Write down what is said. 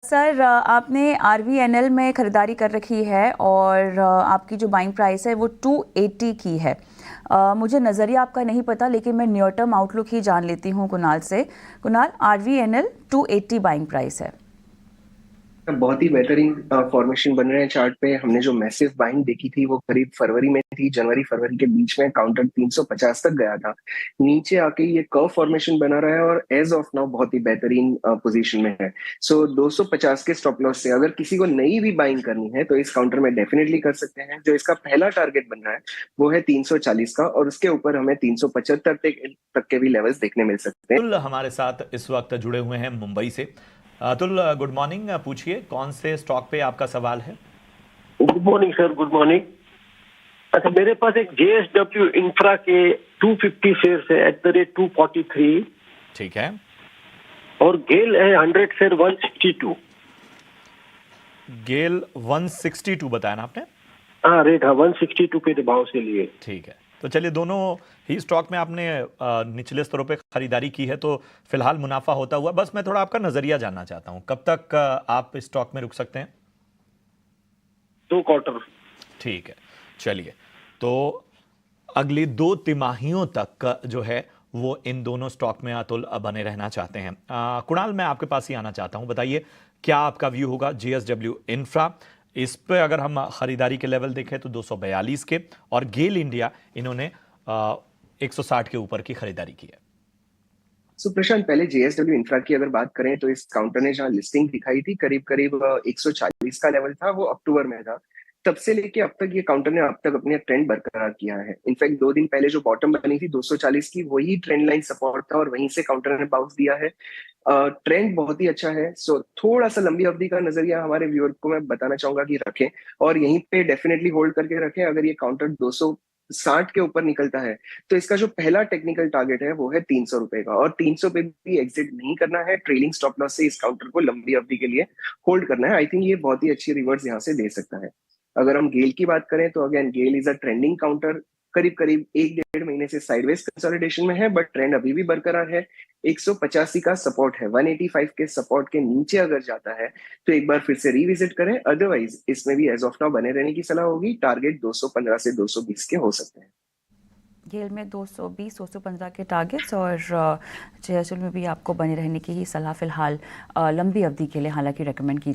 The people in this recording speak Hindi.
सर आपने आरवीएनएल में ख़रीदारी कर रखी है और आपकी जो बाइंग प्राइस है वो 280 की है। मुझे नज़रिया आपका नहीं पता, लेकिन मैं नियर टर्म आउटलुक ही जान लेती हूँ कुणाल से। कुणाल, आरवीएनएल 280 बाइंग प्राइस है। बहुत ही बेहतरीन फॉर्मेशन बन रहे हैं चार्ट पे। हमने जो मैसिव बाइंग देखी थी वो करीब फरवरी में थी, जनवरी फरवरी के बीच में काउंटर 350 तक गया था। नीचे आके ये कर्व फॉर्मेशन बना रहा है और एज ऑफ नाउ बहुत ही बेहतरीन पोजीशन में है। सो 250 के स्टॉप लॉस से अगर किसी को नई भी बाइंग करनी है तो इस काउंटर में डेफिनेटली कर सकते हैं। जो इसका पहला टारगेट बन रहा है वो है 340 का, और उसके ऊपर हमें 375 तक के भी लेवल्स देखने मिल सकते हैं। अतुल हमारे साथ इस वक्त जुड़े हुए हैं मुंबई से। Atul, good morning. पूछिए, कौन से स्टॉक पे आपका सवाल है? Good morning sir, good morning. अच्छा, मेरे पास एक जेएसडब्ल्यू इंफ्रा के 250 शेयर है एट द रेट 243। ठीक है। और गेल है 100 शेयर 162। गेल 162 बताया ना आपने? हाँ, रेट हाँ 162 के भाव से लिए। ठीक है, तो चलिए, दोनों ही स्टॉक में आपने निचले स्तरों पे खरीदारी की है, तो फिलहाल मुनाफा होता हुआ। बस मैं थोड़ा आपका नजरिया जानना चाहता हूं, कब तक आप इस स्टॉक में रुक सकते हैं? 2 क्वार्टर। ठीक है, चलिए, तो अगली 2 तिमाहियों तक जो है वो इन दोनों स्टॉक में अतुल बने रहना चाहते हैं। कुणाल, मैं आपके पास ही आना चाहता हूं। बताइए, क्या आपका व्यू होगा जेएसडब्ल्यू इंफ्रा इस पे? अगर हम खरीदारी के लेवल देखें तो 242 के, और गेल इंडिया इन्होंने 160 के ऊपर की खरीदारी की है। सो प्रशांत, पहले जेएसडब्ल्यू इंफ्रा की अगर बात करें तो इस काउंटर ने जहां लिस्टिंग दिखाई थी करीब करीब 140 का लेवल था, वो अक्टूबर में था। तब से लेके अब तक ये काउंटर ने अब तक अपने ट्रेंड बरकरार किया है। इनफैक्ट 2 दिन पहले जो बॉटम बनी थी 240 की, वही ट्रेंड लाइन सपोर्ट था और वहीं से काउंटर ने बाउंस दिया है। ट्रेंड बहुत ही अच्छा है। सो थोड़ा सा लंबी अवधि का नजरिया हमारे व्यूअर को मैं बताना चाहूंगा कि रखें, और यहीं पे डेफिनेटली होल्ड करके रखें। अगर ये काउंटर 260 के ऊपर निकलता है तो इसका जो पहला टेक्निकल टारगेट है वो है 300 रुपए का, और 300 पे भी एग्जिट नहीं करना है। ट्रेलिंग स्टॉप लॉस से इस काउंटर को लंबी अवधि के लिए होल्ड करना है। आई थिंक ये बहुत ही अच्छी रिवर्स यहाँ से दे सकता है। अगर हम गेल की बात करें तो again GAIL is a trending counter. करीब करीब 1 डेढ़ महीने से साइडवेज कंसोलिडेशन में है, बट ट्रेंड अभी भी बरकरार है। 185 का सपोर्ट है, 185 के सपोर्ट के नीचे अगर जाता है तो एक बार फिर से रिविजिट करें। अदरवाइज इसमें भी एज ऑफ नाउ बने रहने की सलाह होगी। टारगेट 215 से 220 के हो सकते हैं। गेल में 220 215 के टारगेट्स, और जेएसडब्ल्यू में भी आपको बने रहने की ही सलाह फिलहाल लंबी अवधि के लिए हालांकि रेकमेंड की